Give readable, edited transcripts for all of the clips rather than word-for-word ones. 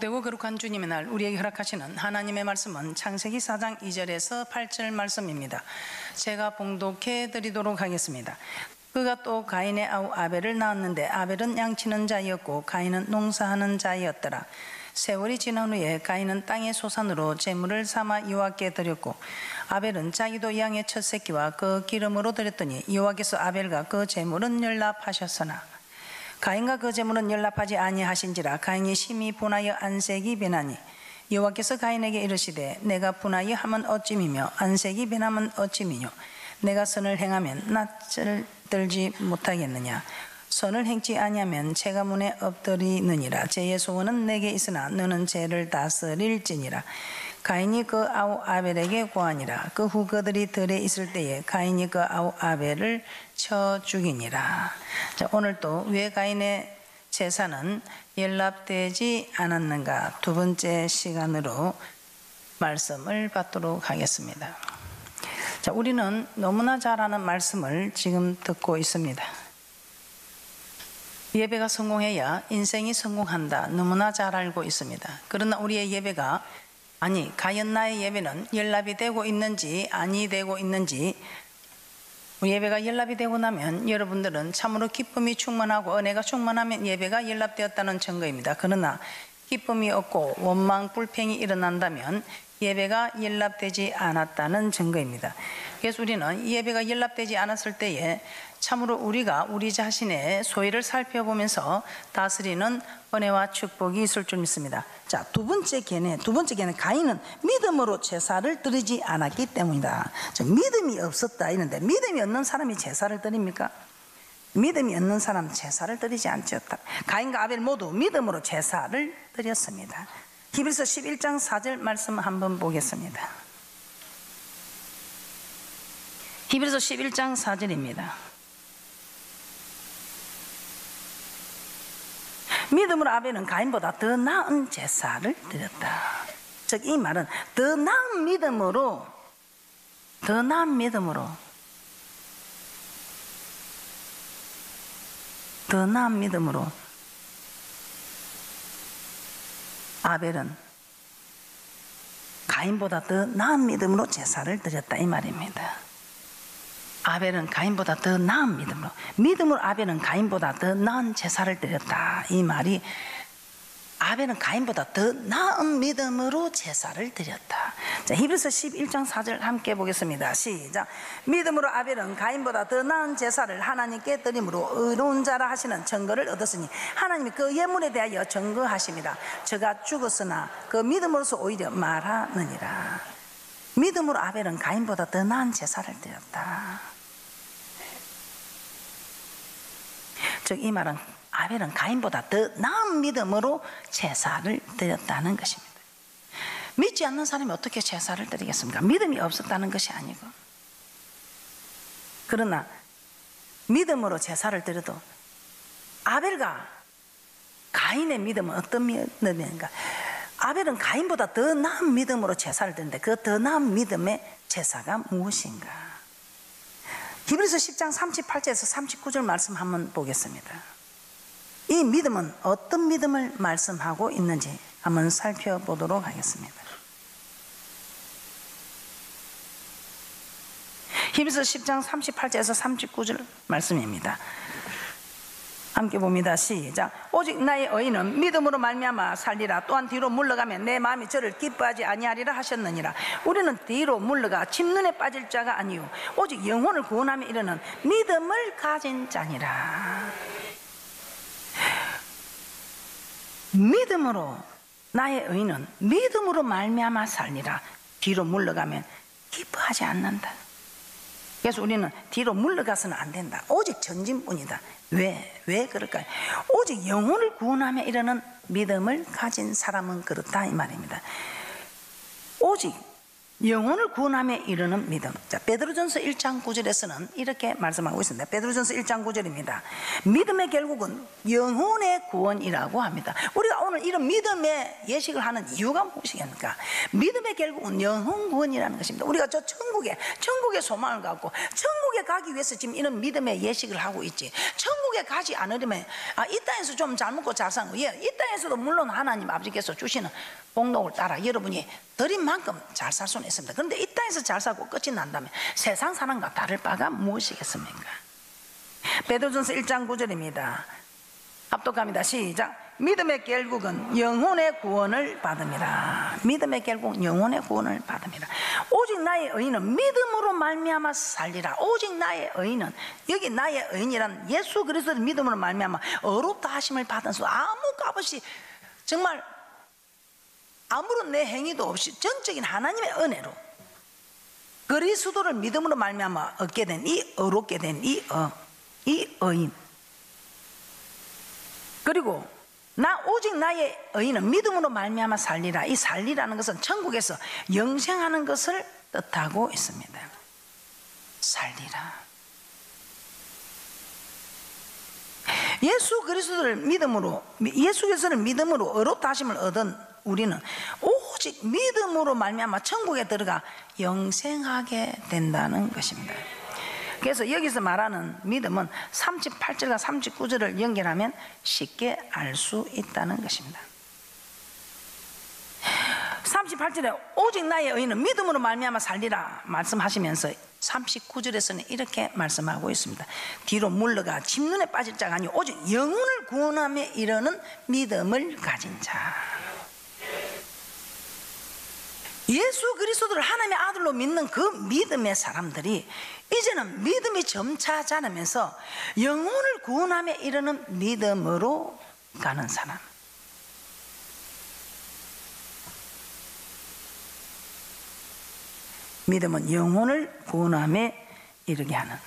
복되고 거룩한 주님의 날 우리에게 허락하시는 하나님의 말씀은 창세기 4장 2절에서 8절 말씀입니다. 제가 봉독해 드리도록 하겠습니다. 그가 또 가인의 아우 아벨을 낳았는데 아벨은 양치는 자였고 가인은 농사하는 자였더라. 세월이 지난 후에 가인은 땅의 소산으로 제물을 삼아 여호와께 드렸고 아벨은 자기도 양의 첫 새끼와 그 기름으로 드렸더니 여호와께서 아벨과 그 제물은 연락하셨으나 가인과 그 제물은 연락하지 아니하신지라 가인이 심히 분하여 안색이 변하니 여호와께서 가인에게 이르시되 내가 분하여 하면 어찌미며 안색이 변하면 어찌미뇨 내가 선을 행하면 낯을 들지 못하겠느냐 선을 행치 아니하면 죄가 문에 엎드리느니라 죄의 소원은 내게 있으나 너는 죄를 다스릴지니라 가인이 그 아우 아벨에게 고하니라 그 후 그들이 들에 있을 때에 가인이 그 아우 아벨을 쳐 죽이니라. 자, 오늘 또 왜 가인의 제사는 연락되지 않았는가 두 번째 시간으로 말씀을 받도록 하겠습니다. 자, 우리는 너무나 잘 아는 말씀을 지금 듣고 있습니다. 예배가 성공해야 인생이 성공한다. 너무나 잘 알고 있습니다. 그러나 우리의 예배가 과연 나의 예배는 연락이 되고 있는지 아니 되고 있는지 예배가 연락이 되고 나면 여러분들은 참으로 기쁨이 충만하고 은혜가 충만하면 예배가 연락되었다는 증거입니다. 그러나 기쁨이 없고 원망 불평이 일어난다면 예배가 연락되지 않았다는 증거입니다. 그래서 우리는 예배가 연락되지 않았을 때에 참으로 우리가 우리 자신의 소유를 살펴보면서 다스리는 은혜와 축복이 있을 줄 믿습니다. 자, 두 번째 개는 가인은 믿음으로 제사를 드리지 않았기 때문이다. 믿음이 없었다 이런데 믿음이 없는 사람이 제사를 드립니까? 믿음이 없는 사람은 제사를 드리지 않았다. 가인과 아벨 모두 믿음으로 제사를 드렸습니다. 히브리서 11장 4절 말씀 한번 보겠습니다. 히브리서 11장 4절입니다. 믿음으로 아벨은 가인보다 더 나은 제사를 드렸다. 즉 이 말은 더 나은 믿음으로 아벨은 가인보다 더 나은 믿음으로 제사를 드렸다 이 말입니다. 아벨은 가인보다 더 나은 믿음으로 아벨은 가인보다 더 나은 제사를 드렸다 이 말이 아벨은 가인보다 더 나은 믿음으로 제사를 드렸다. 자, 히브리서 11장 4절 함께 보겠습니다. 시작. 믿음으로 아벨은 가인보다 더 나은 제사를 하나님께 드림으로 의로운 자라 하시는 증거를 얻었으니 하나님이 그 예물에 대하여 증거하십니다. 저가 죽었으나 그 믿음으로서 오히려 말하느니라. 믿음으로 아벨은 가인보다 더 나은 제사를 드렸다. 즉 이 말은 아벨은 가인보다 더 나은 믿음으로 제사를 드렸다는 것입니다. 믿지 않는 사람이 어떻게 제사를 드리겠습니까? 믿음이 없었다는 것이 아니고. 그러나 믿음으로 제사를 드려도 아벨과 가인의 믿음은 어떤 믿음인가? 아벨은 가인보다 더 나은 믿음으로 제사를 드렸는데 그 더 나은 믿음의 제사가 무엇인가? 히브리서 10장 38절에서 39절 말씀 한번 보겠습니다. 이 믿음은 어떤 믿음을 말씀하고 있는지 한번 살펴보도록 하겠습니다. 히브리서 10장 38절에서 39절 말씀입니다. 함께 봅니다. 시작. 오직 나의 의인은 믿음으로 말미암아 살리라. 또한 뒤로 물러가면 내 마음이 저를 기뻐하지 아니하리라 하셨느니라. 우리는 뒤로 물러가 침눈에 빠질 자가 아니요 오직 영혼을 구원하며 이르는 믿음을 가진 자니라. 믿음으로 나의 의인은 믿음으로 말미암아 살리라. 뒤로 물러가면 기뻐하지 않는다. 그래서 우리는 뒤로 물러가서는 안 된다. 오직 전진뿐이다. 왜 그럴까요? 오직 영혼을 구원하며 이르는 믿음을 가진 사람은 그렇다 이 말입니다. 오직 영혼을 구원하며 이르는 믿음. 자, 베드로전서 1장 9절에서는 이렇게 말씀하고 있습니다. 베드로전서 1장 9절입니다. 믿음의 결국은 영혼의 구원이라고 합니다. 우리가 오늘 이런 믿음의 예식을 하는 이유가 무엇이겠습니까? 믿음의 결국은 영혼 구원이라는 것입니다. 우리가 저 천국의 소망을 갖고 천국에 가기 위해서 지금 이런 믿음의 예식을 하고 있지. 천국에 천국에 가지 않으려면 이 땅에서 좀 잘 먹고 잘 사는 거예요. 이 땅에서도 물론 하나님 아버지께서 주시는 복록을 따라 여러분이 드린 만큼 잘 살 수는 있습니다. 그런데 이 땅에서 잘 살고 끝이 난다면 세상 사람과 다를 바가 무엇이겠습니까? 베드로전서 1장 9절입니다. 합독합니다. 시작. 믿음의 결국은 영혼의 구원을 받음이라. 믿음의 결국 영혼의 구원을 받음이라. 오직 나의 의인은 믿음으로 말미암아 살리라. 오직 나의 의인은, 여기 나의 의인이란 예수 그리스도의 믿음으로 말미암아 어렵다 하심을 받은 수, 아무 값 없이 정말 아무런 내 행위도 없이 전적인 하나님의 은혜로 그리스도를 믿음으로 말미암아 얻게 된 이 어렵게 된 이 의인, 그리고 오직 나의 의인은 믿음으로 말미암아 살리라. 이 살리라는 것은 천국에서 영생하는 것을 뜻하고 있습니다. 살리라. 예수 그리스도를 믿음으로 어렵다 하심을 얻은 우리는 오직 믿음으로 말미암아 천국에 들어가 영생하게 된다는 것입니다. 그래서 여기서 말하는 믿음은 38절과 39절을 연결하면 쉽게 알 수 있다는 것입니다. 38절에 오직 나의 의인은 믿음으로 말미암아 살리라 말씀하시면서 39절에서는 이렇게 말씀하고 있습니다. 뒤로 물러가 집눈에 빠질 자가 아니오 오직 영혼을 구원함에 이르는 믿음을 가진 자. 예수 그리스도를 하나님의 아들로 믿는 그 믿음의 사람들이 이제는 믿음이 점차 자라면서 영혼을 구원함에 이르는 믿음으로 가는 사람. 믿음은 영혼을 구원함에 이르게 하는.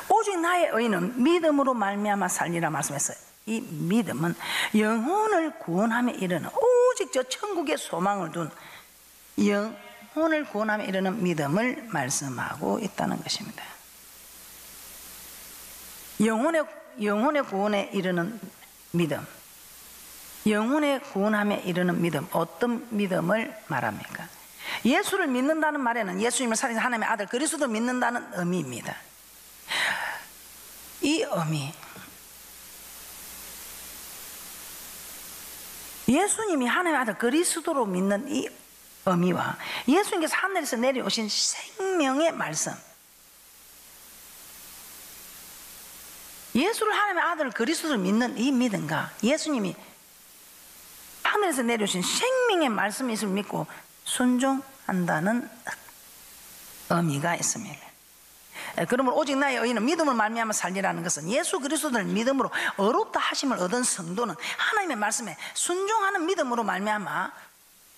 오직 나의 의인은 믿음으로 말미암아 살리라 말씀했어요. 이 믿음은 영혼을 구원함에 이르는, 오직 저 천국의 소망을 둔 영혼을 구원함에 이르는 믿음을 말씀하고 있다는 것입니다. 영혼의 구원에 이르는 믿음, 영혼의 구원함에 이르는 믿음, 어떤 믿음을 말합니까? 예수를 믿는다는 말에는 예수님을 살리신 하나님의 아들 그리스도를 믿는다는 의미입니다. 이 의미, 예수님이 하나님의 아들 그리스도로 믿는 이 의미와 예수님께서 하늘에서 내려오신 생명의 말씀, 예수를 하나님의 아들 그리스도를 믿는 이 믿음과 예수님이 하늘에서 내려오신 생명의 말씀이 있음을 믿고 순종한다는 의미가 있습니다. 그러므로 오직 나의 의인은 믿음을 말미암아 살리라는 것은 예수 그리스도를 믿음으로 어렵다 하심을 얻은 성도는 하나님의 말씀에 순종하는 믿음으로 말미암아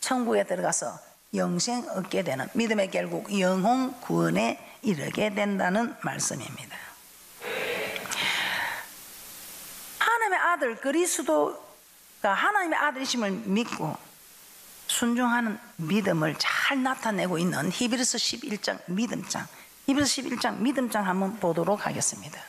천국에 들어가서 영생 얻게 되는, 믿음의 결국 영혼 구원에 이르게 된다는 말씀입니다. 하나님의 아들 그리스도가 하나님의 아들이심을 믿고 순종하는 믿음을 잘 나타내고 있는 히브리서 11장 믿음장, 히브리서 11장 믿음장 한번 보도록 하겠습니다.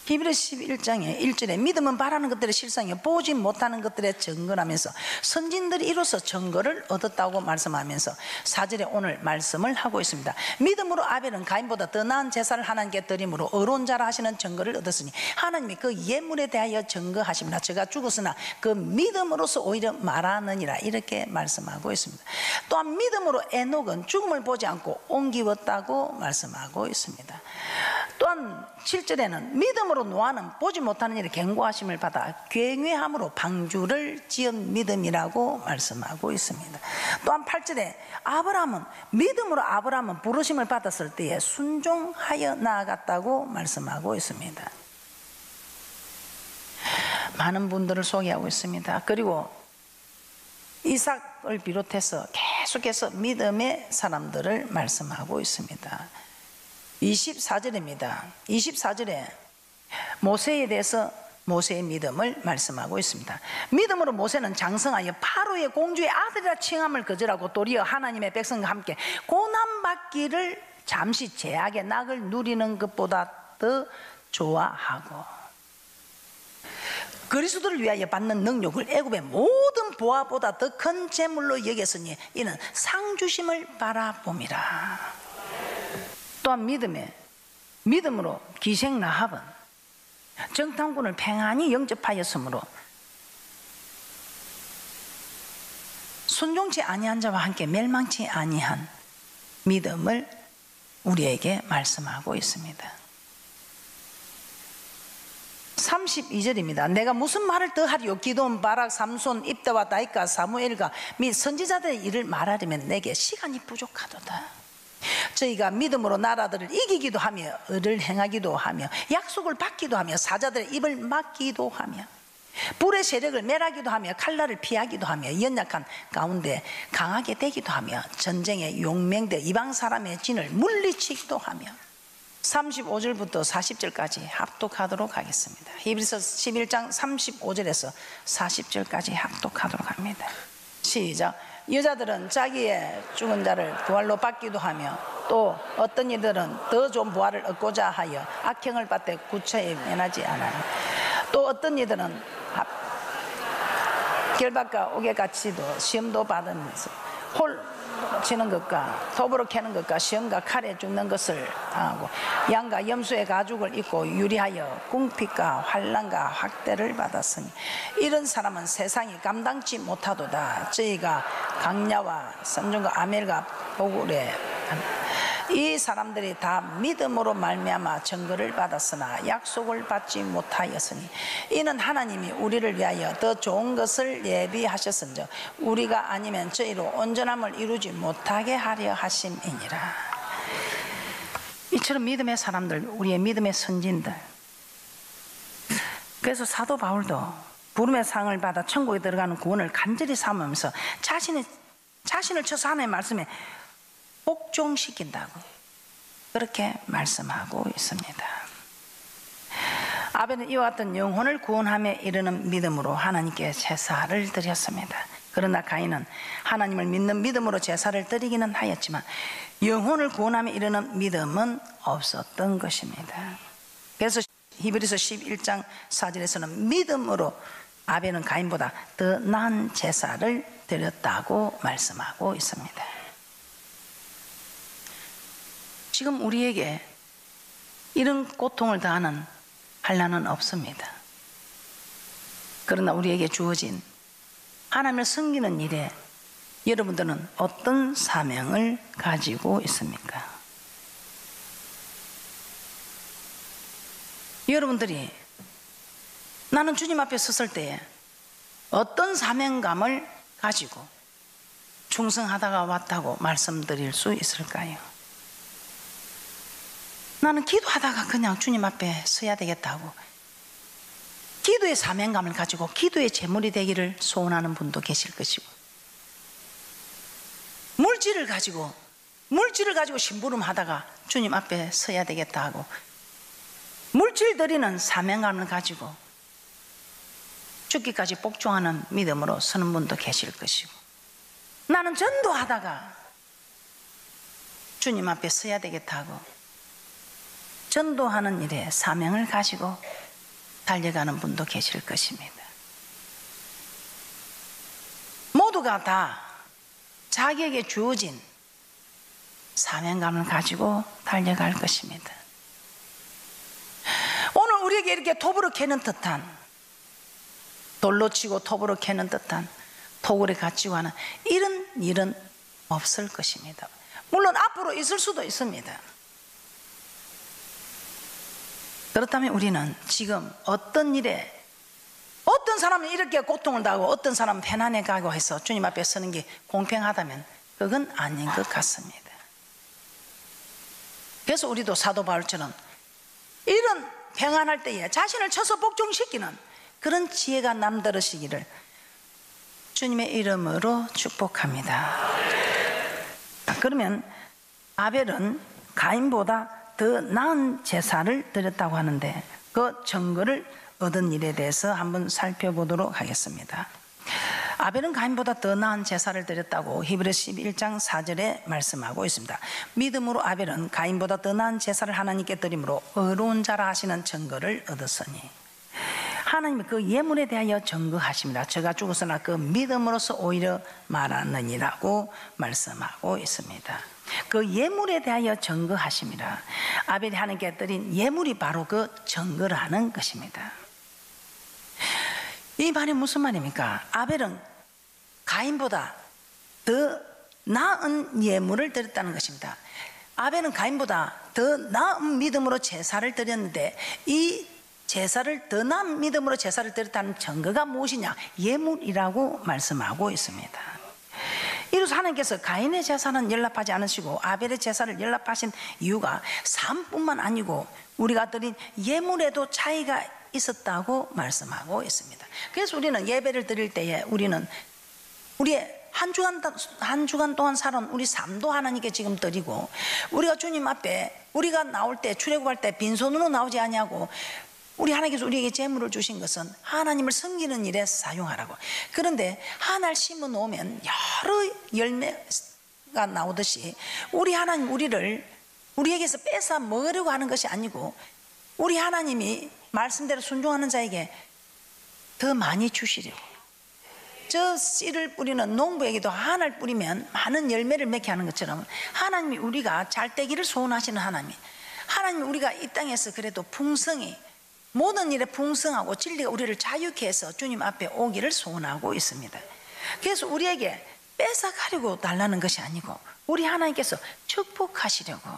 히브리서 11장의 1절에 믿음은 바라는 것들의 실상이요 보지 못하는 것들의 증거라면서 선진들이 이로써 증거를 얻었다고 말씀하면서 4절에 오늘 말씀을 하고 있습니다. 믿음으로 아벨은 가인보다 더 나은 제사를 하나님께 드림으로 의로운 자라 하시는 증거를 얻었으니 하나님이 그 예물에 대하여 증거하십니다. 저가 죽었으나 그 믿음으로서 오히려 말하느니라, 이렇게 말씀하고 있습니다. 또한 믿음으로 에녹은 죽음을 보지 않고 옮기웠다고 말씀하고 있습니다. 또한 7절에는 믿음으로 노아는 보지 못하는 일에 경고하심을 받아 굉회함으로 방주를 지은 믿음이라고 말씀하고 있습니다. 또한 8절에 아브라함은 믿음으로 부르심을 받았을 때에 순종하여 나아갔다고 말씀하고 있습니다. 많은 분들을 소개하고 있습니다. 그리고 이삭을 비롯해서 계속해서 믿음의 사람들을 말씀하고 있습니다. 24절입니다. 24절에 모세에 대해서 모세의 믿음을 말씀하고 있습니다. 믿음으로 모세는 장성하여 파로의 공주의 아들이라 칭함을 거절하고 도리어 하나님의 백성과 함께 고난받기를 잠시 제약의 낙을 누리는 것보다 더 좋아하고, 그리스도를 위하여 받는 능력을 애굽의 모든 보화보다 더 큰 재물로 여겼으니 이는 상 주심을 바라봄이라. 또한 믿음으로 기생 라합은 정탐꾼을 평안히 영접하였으므로 순종치 아니한 자와 함께 멸망치 아니한 믿음을 우리에게 말씀하고 있습니다. 32절입니다. 내가 무슨 말을 더하리요? 기드온, 바락, 삼손, 입다와 다윗과 사무엘과 및 선지자들의 일을 말하려면 내게 시간이 부족하도다. 저희가 믿음으로 나라들을 이기기도 하며 의를 행하기도 하며 약속을 받기도 하며 사자들의 입을 막기도 하며 불의 세력을 멸하기도 하며 칼날을 피하기도 하며 연약한 가운데 강하게 되기도 하며 전쟁에 용맹되 이방 사람의 진을 물리치기도 하며 35절부터 40절까지 합독하도록 하겠습니다. 히브리서 11장 35절에서 40절까지 합독하도록 합니다. 시작. 여자들은 자기의 죽은 자를 부활로 받기도 하며 또 어떤 이들은 더 좋은 부활을 얻고자 하여 악행을 받되 구차에 면하지 않아요. 또 어떤 이들은 결박과 옥에갇히도 시험도 받으면서 홀 치는 것과 톱으로 캐는 것과 시험과 칼에 죽는 것을 당하고 양과 염소의 가죽을 입고 유리하여 궁핍과 환난과 학대를 받았으니 이런 사람은 세상이 감당치 못하도다. 저희가 강야와 산중과 아멜과 보굴에 이 사람들이 다 믿음으로 말미암아 증거를 받았으나 약속을 받지 못하였으니 이는 하나님이 우리를 위하여 더 좋은 것을 예비하셨은즉 우리가 아니면 저희로 온전함을 이루지 못하게 하려 하심이니라. 이처럼 믿음의 사람들, 우리의 믿음의 선진들, 그래서 사도 바울도 부름의 상을 받아 천국에 들어가는 구원을 간절히 삼으면서 자신을 쳐서 하나님의 말씀에 복종시킨다고 그렇게 말씀하고 있습니다. 아벨은 이와 같은 영혼을 구원함에 이르는 믿음으로 하나님께 제사를 드렸습니다. 그러나 가인은 하나님을 믿는 믿음으로 제사를 드리기는 하였지만 영혼을 구원함에 이르는 믿음은 없었던 것입니다. 그래서 히브리서 11장 4절에서는 믿음으로 아벨은 가인보다 더 나은 제사를 드렸다고 말씀하고 있습니다. 지금 우리에게 이런 고통을 당하는 환난은 없습니다. 그러나 우리에게 주어진 하나님을 섬기는 일에 여러분들은 어떤 사명을 가지고 있습니까? 여러분들이 나는 주님 앞에 섰을 때에 어떤 사명감을 가지고 충성하다가 왔다고 말씀드릴 수 있을까요? 나는 기도하다가 그냥 주님 앞에 서야 되겠다고 기도의 사명감을 가지고 기도의 제물이 되기를 소원하는 분도 계실 것이고, 물질을 가지고 심부름하다가 주님 앞에 서야 되겠다 하고 물질 드리는 사명감을 가지고 죽기까지 복종하는 믿음으로 서는 분도 계실 것이고, 나는 전도하다가 주님 앞에 서야 되겠다 하고 전도하는 일에 사명을 가지고 달려가는 분도 계실 것입니다. 모두가 다 자기에게 주어진 사명감을 가지고 달려갈 것입니다. 오늘 우리에게 이렇게 톱으로 캐는 듯한, 돌로 치고 톱으로 캐는 듯한 토굴에 갇히고 하는 이런 일은 없을 것입니다. 물론 앞으로 있을 수도 있습니다. 그렇다면 우리는 지금 어떤 일에, 어떤 사람은 이렇게 고통을 당하고 어떤 사람은 편안해 가고 해서 주님 앞에 서는 게 공평하다면 그건 아닌 것 같습니다. 그래서 우리도 사도 바울처럼 이런 평안할 때에 자신을 쳐서 복종시키는 그런 지혜가 남다르시기를 주님의 이름으로 축복합니다. 그러면 아벨은 가인보다 더 나은 제사를 드렸다고 하는데 그 증거를 얻은 일에 대해서 한번 살펴보도록 하겠습니다. 아벨은 가인보다 더 나은 제사를 드렸다고 히브리서 11장 4절에 말씀하고 있습니다. 믿음으로 아벨은 가인보다 더 나은 제사를 하나님께 드림으로 의로운 자라 하시는 증거를 얻었으니, 하나님이 그 예물에 대하여 증거하십니다. 저가 죽었으나 그 믿음으로서 오히려 말하느니라고 말씀하고 있습니다. 그 예물에 대하여 증거하십니다. 아벨이 하나님께 드린 예물이 바로 그 증거를 하는 것입니다. 이 말이 무슨 말입니까? 아벨은 가인보다 더 나은 예물을 드렸다는 것입니다. 아벨은 가인보다 더 나은 믿음으로 제사를 드렸는데, 이 제사를 더 나은 믿음으로 제사를 드렸다는 증거가 무엇이냐? 예물이라고 말씀하고 있습니다. 이로써 하나님께서 가인의 제사는 연락하지 않으시고 아벨의 제사를 연락하신 이유가 삶뿐만 아니고 우리가 드린 예물에도 차이가 있었다고 말씀하고 있습니다. 그래서 우리는 예배를 드릴 때에 우리는 우리의 한 주간 동안 살아온 우리 삶도 하나님께 지금 드리고, 우리가 주님 앞에 우리가 나올 때, 출애굽할 때 빈손으로 나오지 아니하고, 우리 하나님께서 우리에게 재물을 주신 것은 하나님을 섬기는 일에 사용하라고. 그런데 하나를 심어 놓으면 여러 열매가 나오듯이 우리 하나님 우리에게서 뺏어 먹으려고 하는 것이 아니고, 우리 하나님이 말씀대로 순종하는 자에게 더 많이 주시려고. 저 씨를 뿌리는 농부에게도 하나를 뿌리면 많은 열매를 맺게 하는 것처럼, 하나님이 우리가 잘 되기를 소원하시는 하나님이 우리가 이 땅에서 그래도 풍성히 모든 일에 풍성하고 진리가 우리를 자유케 해서 주님 앞에 오기를 소원하고 있습니다. 그래서 우리에게 뺏어가려고 달라는 것이 아니고 우리 하나님께서 축복하시려고.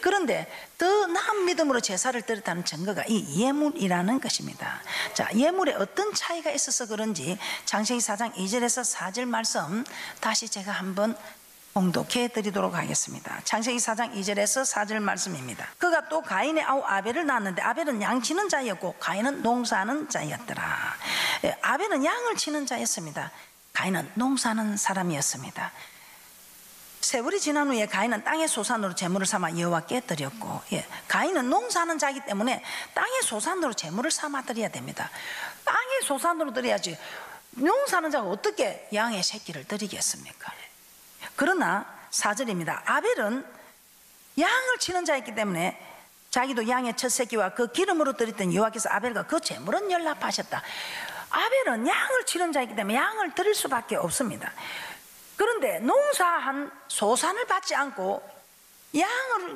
그런데 더 나은 믿음으로 제사를 드렸다는 증거가 이 예물이라는 것입니다. 자, 예물에 어떤 차이가 있어서 그런지 창세기 4장 2절에서 4절 말씀 다시 제가 한번 봉독해 드리도록 하겠습니다. 창세기 4장 2절에서 4절 말씀입니다. 그가 또 가인의 아우 아벨을 낳았는데 아벨은 양 치는 자였고 가인은 농사하는 자였더라. 아벨은 양을 치는 자였습니다. 가인은 농사하는 사람이었습니다. 세월이 지난 후에 가인은 땅의 소산으로 제물을 삼아 여호와께 드렸고, 가인은 농사하는 자이기 때문에 땅의 소산으로 제물을 삼아 드려야 됩니다. 땅의 소산으로 드려야지 농사하는 자가 어떻게 양의 새끼를 드리겠습니까? 그러나 4절입니다. 아벨은 양을 치는 자였기 때문에 자기도 양의 첫 새끼와 그 기름으로 드렸던 여호와께서 아벨과 그 제물은 연락하셨다. 아벨은 양을 치는 자이기 때문에 양을 드릴 수밖에 없습니다. 그런데 농사한 소산을 받지 않고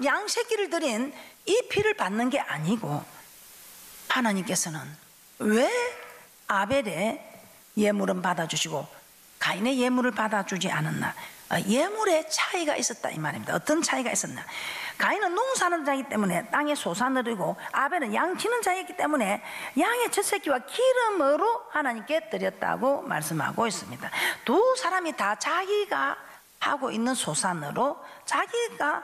양 새끼를 드린 이 피를 받는 게 아니고, 하나님께서는 왜 아벨의 예물은 받아주시고 가인의 예물을 받아주지 않았나? 예물의 차이가 있었다 이 말입니다. 어떤 차이가 있었나? 가인은 농사하는 자이기 때문에 땅의 소산을 드리고 아벨은 양 치는 자이기 때문에 양의 첫 새끼와 기름으로 하나님께 드렸다고 말씀하고 있습니다. 두 사람이 다 자기가 하고 있는 소산으로, 자기가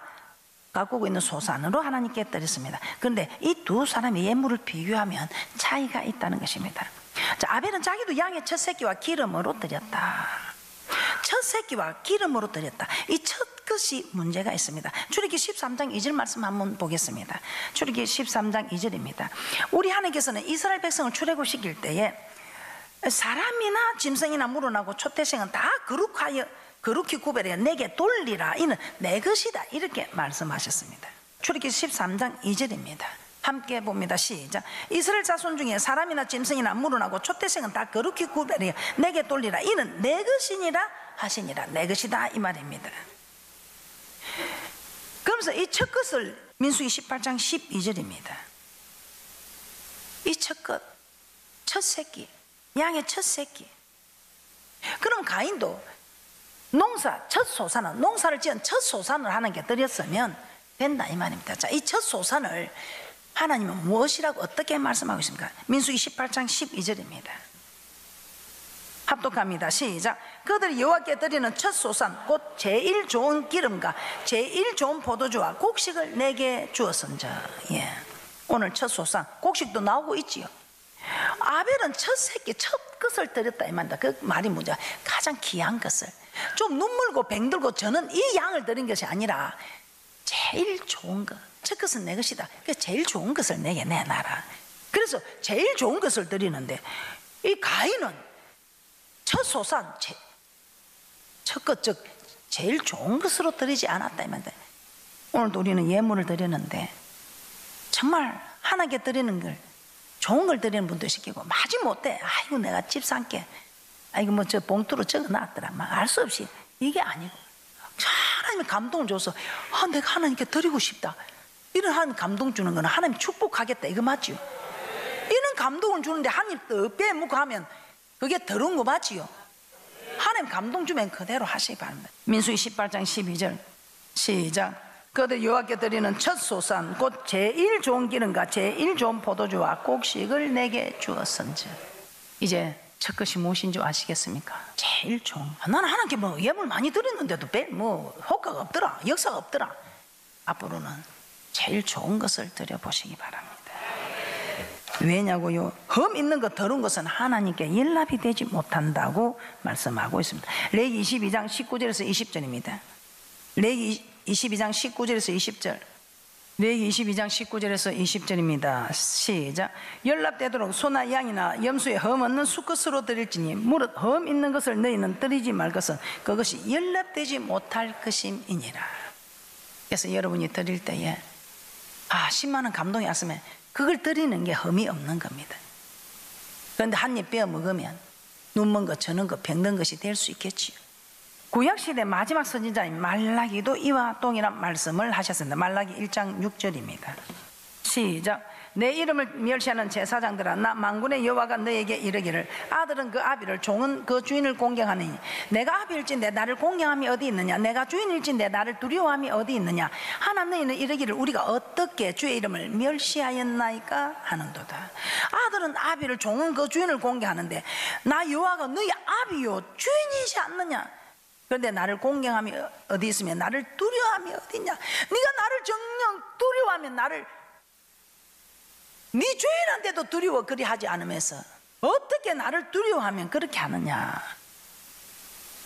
가꾸고 있는 소산으로 하나님께 드렸습니다. 그런데 이 두 사람의 예물을 비교하면 차이가 있다는 것입니다. 자, 아벨은 자기도 양의 첫 새끼와 기름으로 드렸다. 첫 새끼와 기름으로 드렸다. 이 첫 것이 문제가 있습니다. 출애굽기 13장 2절 말씀 한번 보겠습니다. 출애굽기 13장 2절입니다. 우리 하나님께서는 이스라엘 백성을 출애굽시킬 때에 사람이나 짐승이나 물어나고 초태생은 다 거룩히 구별해 내게 돌리라, 이는 내 것이다, 이렇게 말씀하셨습니다. 출애굽기 13장 2절입니다. 함께 봅니다. 시작. 이스라엘 자손 중에 사람이나 짐승이나 물어나고 초태생은 다 거룩히 구별해 내게 돌리라, 이는 내 것이니라 하시니라. 내 것이다 이 말입니다. 그러면서 이 첫 것을 민수기 18장 12절입니다. 이 첫 것, 첫 새끼, 양의 첫 새끼. 그럼 가인도 첫 소산은, 농사를 지은 첫 소산을 하나님께 드렸으면 된다 이 말입니다. 자, 이 첫 소산을 하나님은 무엇이라고 어떻게 말씀하고 있습니까? 민수기 18장 12절입니다. 합독합니다. 시작. 그들이 여호와께 드리는 첫 소산 곧 제일 좋은 기름과 제일 좋은 포도주와 곡식을 내게 주었은즉. 오늘 첫 소산, 곡식도 나오고 있지요. 아벨은 첫 새끼, 첫 것을 드렸다 이 말입니다. 그 말이 뭐죠? 가장 귀한 것을, 좀 눈물고 뱅들고 저는 이 양을 드린 것이 아니라 제일 좋은 것, 첫 것은 내 것이다. 그래서 제일 좋은 것을 내게 내놔라. 그래서 제일 좋은 것을 드리는데, 이 가인은 첫 소산, 첫 것, 즉 제일 좋은 것으로 드리지 않았다 이 말인데, 오늘도 우리는 예물을 드리는데 정말 하나님께 드리는 걸 좋은 걸 드리는 분도 시키고 마지못해 아이고 내가 집 산게 아이고 뭐 저 봉투로 적어놨더라 막 알 수 없이 이게 아니고 하나님이 감동을 줘서 내가 하나님께 드리고 싶다 이런 하나님 감동 주는 거는 하나님 축복하겠다 이거 맞지요? 이런 감동을 주는데 하나님 또 빼먹고 하면 그게 더러운 거 맞지요? 하나님 감동 주면 그대로 하시기 바랍니다. 민수기 18장 12절 시작. 그들 여호와께 드리는 첫 소산 곧 제일 좋은 기름과 제일 좋은 포도주와 곡식을 내게 주었은즉. 이제 첫 것이 무엇인지 아시겠습니까? 제일 좋은. 나는 하나님께 뭐 예물 많이 드렸는데도 뭐 효과가 없더라, 역사가 없더라. 앞으로는 제일 좋은 것을 드려보시기 바랍니다. 왜냐고요? 흠 있는 것 더러운 것은 하나님께 연락이 되지 못한다고 말씀하고 있습니다. 레위기 22장 19절에서 20절입니다. 레위기 22장 19절에서 20절. 레위기 22장 19절에서 20절입니다. 시작. 연락되도록 소나 양이나 염소의 흠 없는 수컷으로 드릴지니 무릇 흠 있는 것을 너희는 드리지 말 것은 그것이 연락되지 못할 것임이니라. 그래서 여러분이 드릴 때에 10만 원 감동이 왔으면 그걸 드리는 게 흠이 없는 겁니다. 그런데 한 입 빼어 먹으면 눈먼 것, 저는 것, 병든 것이 될 수 있겠지요. 구약시대 마지막 선지자인 말라기도 이와 동일한 말씀을 하셨습니다. 말라기 1장 6절입니다. 시작. 내 이름을 멸시하는 제사장들아 나 만군의 여호와가 너에게 이르기를 아들은 그 아비를 종은 그 주인을 공경하느니 내가 아비일진데 나를 공경함이 어디 있느냐 내가 주인일진데 나를 두려워함이 어디 있느냐 하나 너희는 이르기를 우리가 어떻게 주의 이름을 멸시하였나이까 하는도다. 아들은 아비를 종은 그 주인을 공경하는데 나 여호와가 너희 아비요 주인이지 않느냐. 그런데 나를 공경함이 어디 있으면 나를 두려워함이 어디 있냐. 네가 나를 정녕 두려워하면 나를 네 주인한테도 두려워 그리 하지 않으면서 어떻게 나를 두려워하면 그렇게 하느냐.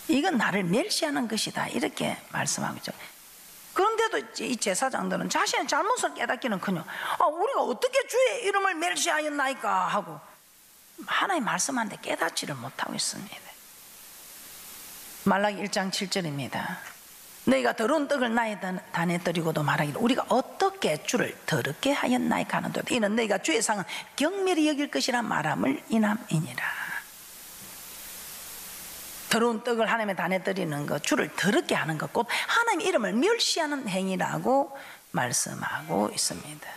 이건 나를 멸시하는 것이다 이렇게 말씀하고 있죠. 그런데도 이 제사장들은 자신의 잘못을 깨닫기는커녕 우리가 어떻게 주의 이름을 멸시하였나이까 하고 하나님 말씀하는데 깨닫지를 못하고 있습니다. 말라기 1장 7절입니다. 너희가 더러운 떡을 나의 단에 드리고도 말하기를 우리가 어떻게 주를 더럽게 하였나이까 하는도다. 이는 너희가 주의 상은 경멸히 여길 것이라 말함을 인함이니라. 더러운 떡을 하나님의 단에 드리는 것, 주를 더럽게 하는 것, 곧 하나님의 이름을 멸시하는 행위라고 말씀하고 있습니다.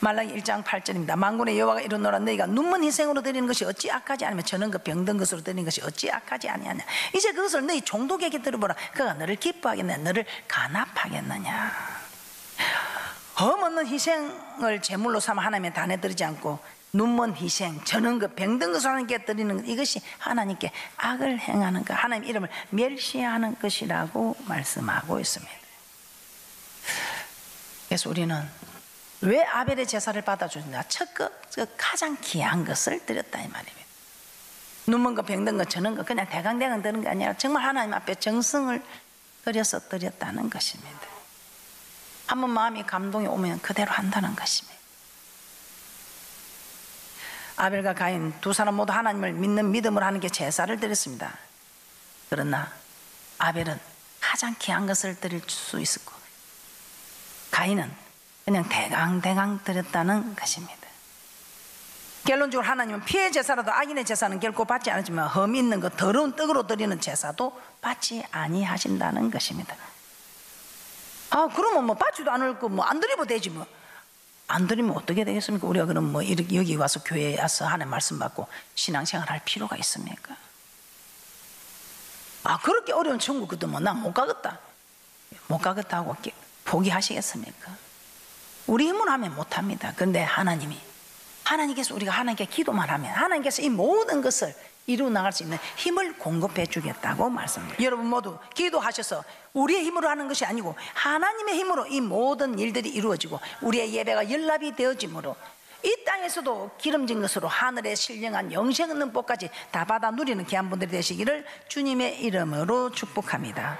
말라기 1장 8절입니다. 만군의 여호와가 이르노라 너희가 눈먼 희생으로 드리는 것이 어찌 악하지 않으며 저는 그 병든 것으로 드리는 것이 어찌 악하지 아니하냐. 이제 그것을 너희 종독에게 들어보라. 그가 너를 기뻐하겠느냐 너를 간합하겠느냐. 흠 없는 희생을 제물로 삼아 하나님의 단에 드리지 않고 눈먼 희생, 저는 그 병든 것을 하나님께 드리는 것, 이것이 하나님께 악을 행하는 것, 하나님 이름을 멸시하는 것이라고 말씀하고 있습니다. 그래서 우리는 왜 아벨의 제사를 받아주느냐. 가장 귀한 것을 드렸다 이 말입니다. 눈먼 거 병든 거 저는 거 그냥 대강대강 드는 게 아니라 정말 하나님 앞에 정성을 들여서 드렸다는 것입니다. 한번 마음이 감동이 오면 그대로 한다는 것입니다. 아벨과 가인 두 사람 모두 하나님을 믿는 믿음으로 하는 게 제사를 드렸습니다. 그러나 아벨은 가장 귀한 것을 드릴 수 있었고 가인은 그냥 대강대강 드렸다는 것입니다. 결론적으로 하나님은 피해 제사라도 악인의 제사는 결코 받지 않았지만 흠 있는 것 더러운 떡으로 드리는 제사도 받지 아니하신다는 것입니다. 그러면 뭐 받지도 않을 거 뭐 안 드리면 되지 뭐. 안 드리면 어떻게 되겠습니까? 우리가 그럼 뭐 이렇게 여기 와서 교회에 와서 하나님 말씀 받고 신앙생활 할 필요가 있습니까? 그렇게 어려운 천국 그도 뭐 난 못 가겠다. 못 가겠다 하고 포기하시겠습니까? 우리 힘으로 하면 못합니다. 그런데 하나님께서 우리가 하나님께 기도만 하면 하나님께서 이 모든 것을 이루어 나갈 수 있는 힘을 공급해 주겠다고 말씀합니다. 여러분 모두 기도하셔서 우리의 힘으로 하는 것이 아니고 하나님의 힘으로 이 모든 일들이 이루어지고 우리의 예배가 연락이 되어지므로 이 땅에서도 기름진 것으로 하늘에 신령한 영생 없는 복까지 다 받아 누리는 귀한 분들이 되시기를 주님의 이름으로 축복합니다.